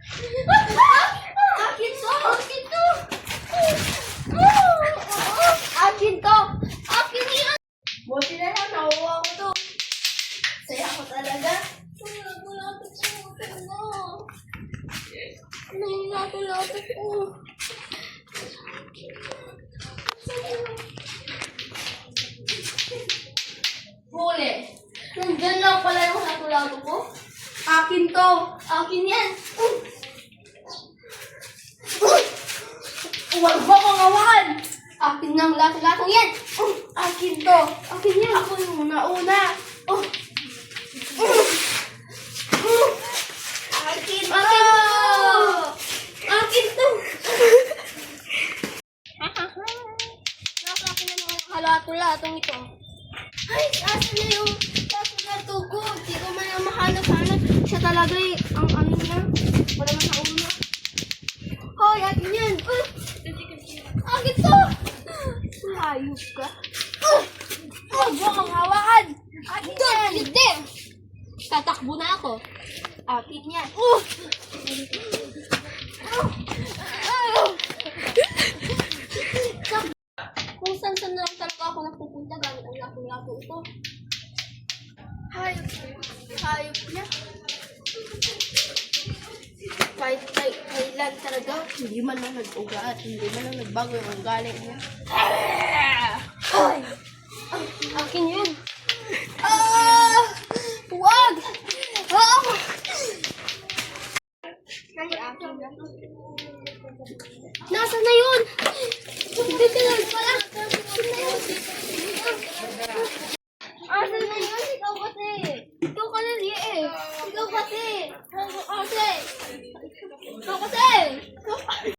Akin to! Akin to! Akin to! Akin yan! Buti na lang, nakuha ko to. Saya ko talaga. Wala ko. Nahinato-lato ko. Huli. Nandyan lang pala yung lato-lato ko. Akin to. Akin yan. Huwag mo kong awakan. Akin ng lato-lato yan. Akin to. Akin yan. Ako yung nauna. Akin to. Akin to. Nakakin na mga halato-latong ito. Ay, asan na yung lato-lato ko? Hindi ko man ang mahanap-hanap. Siya talaga eh. Ang ano niya. Wala man sa ulo. Hoy, akin yan. Akin to. Hayop ka. Huwag mo kang hawakan. Akin yan. Hindi. Tatakbo na ako. Akin yan. Kung saan na lang talaga ako napupunta gamit ang lato-lato ito. Hayop niya. Kahit kailan talaga, hindi man lang nag-uga at hindi man lang nagbago yung ugali niya. Ay! Akin yun. Huwag! Nasaan na yun? Hindi ka lang pala. Asan na yun? Ikaw kasi. Ikaw ka lang eh. Ikaw kasi. Ikaw kasi. Ikaw kasi.